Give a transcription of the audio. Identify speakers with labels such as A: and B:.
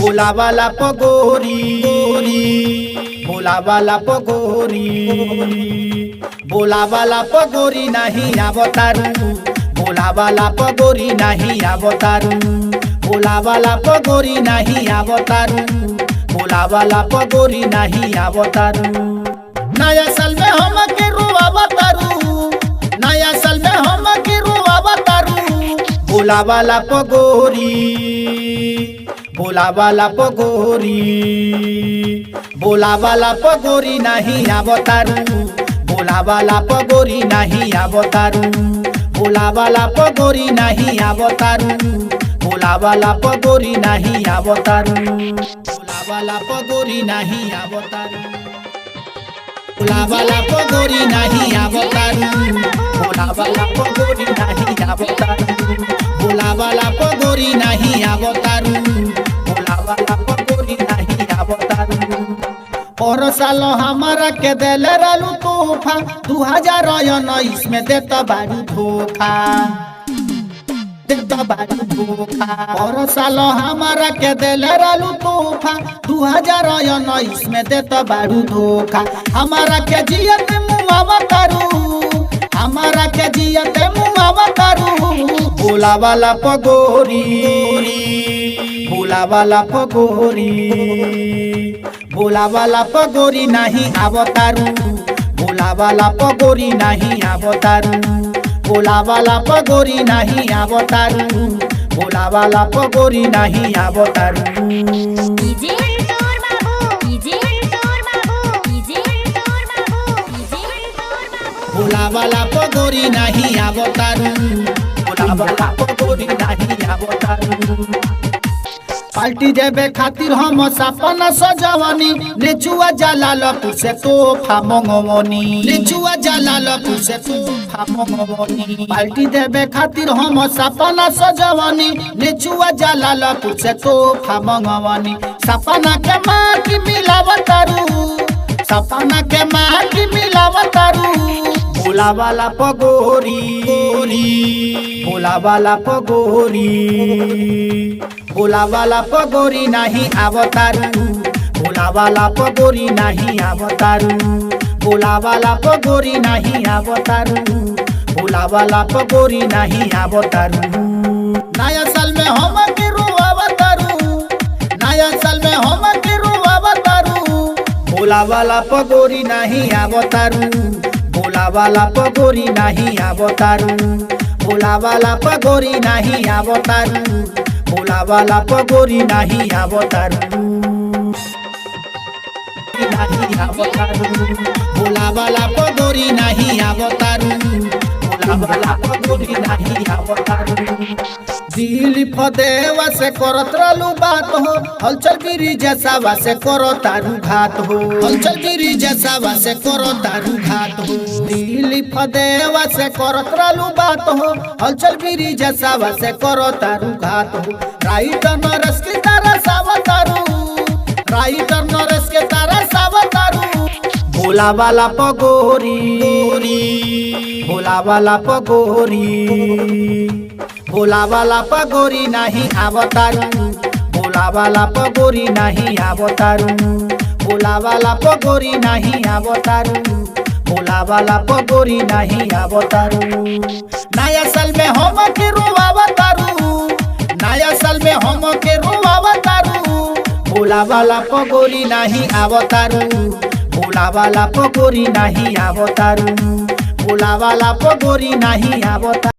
A: भोला वाला पगोरी भोला वाला पगोरी भोला वाला पगोरी नहीं अवतारू भोला वाला पगोरी नहीं अवतारू भोला वाला पगोरी नहीं अवतारू भोला वाला पगोरी नहीं अवतारू। नया साल में हम के अवतारू नया साल में हम के अवतारू भोला वाला पगोरी भोला वाला पगोरी भोला वाला पगोरी नहीं अवतारू भोला वाला पगोरी नहीं अवतारू भोला वाला पगोरी नहीं अवतारू भोला वाला पगोरी नहीं अवतारू भोला वाला पगोरी नहीं अवतारू भोला वाला पगोरी नहीं अवतारू भोला वाला पगोरी नहीं अवतारू भोला वाला पगोरी नहीं अवतारू भोला वाला पगोरी नहीं अवतारू। और साल हमारा के दिल रहलू तोहफा 2019 में देता बारू धोखा देता बारू धोखा। और साल हमारा के दिल रहलू तोहफा 2019 में देता बारू धोखा। हमारा के जियत मुआवा करू हमारा के जियत मुआवा करू भोला वाला पगोरी भोला वाला पगोरी भोला वाला पगोरी नहीं अवतारू भोला वाला पगोरी नहीं अवतारू भोला वाला पगोरी नहीं अवतारू भोला वाला पगोरी नहीं अवतारू। भोला वाला पगोरी नहीं अवतारू भोला वाला पगोरी नहीं अवतारू। पार्टी देवे खातिर हम सपना सजवनी नेचुआ जलालपुर से तोहफा मंगवनी नेचुआ जलालपुर से तोहफा मंगवनी। पार्टी देवे खातिर हम सपना सजवनी नेचुआ जलालपुर से तोहफा मंगवनी। सपना के माटी मिलावतारू सपना के माटी मिलावतारू भोला वाला पगोरी भोला वाला पगोरी भोला वाला पगोरी नहीं अवतारू भोला वाला पगोरी नहीं अवतारू भोला वाला पगोरी नहीं अवतारू भोला वाला पगोरी नहीं अवतारू। नया साल में हम के अवतारू नया साल में हम के अवतारू भोला वाला पगोरी नहीं अवतारू भोला वाला पगोरी नहीं अवतारू भोला वाला पगोरी नहीं अवतारू भोला वाला पगोरी नहीं अवतारू नहीं अवतारू भोला वाला पगोरी नहीं अवतारू भोला वाला पगोरी नहीं अवतारू। दिल फदेवा से करत रहलू बात हो हलचल गिरी जैसावा से करो तारू घात हो हलचल गिरी जैसावा से करो तारू घात हो। दिल फदेवा से करत रहलू बात हो हलचल गिरी जैसावा से करो तारू घात हो। राइटर नरस के तारा सावतारू राइटर नरस के तारा सावतारू भोला वाला पगोरी भोला वाला पगोरी भोला वाला पगोरी नहीं अवतारू भोला वाला पगोरी नहीं अवतारू भोला वाला पगोरी नहीं अवतारू भोला वाला पगोरी नहीं अवतारू। नया साल में हम के अवतारू नया साल में हम के अवतारू भोला वाला पगोरी नहीं अवतारू भोला वाला पगोरी नहीं अवतारू भोला वाला पगोरी नहीं अवतारू।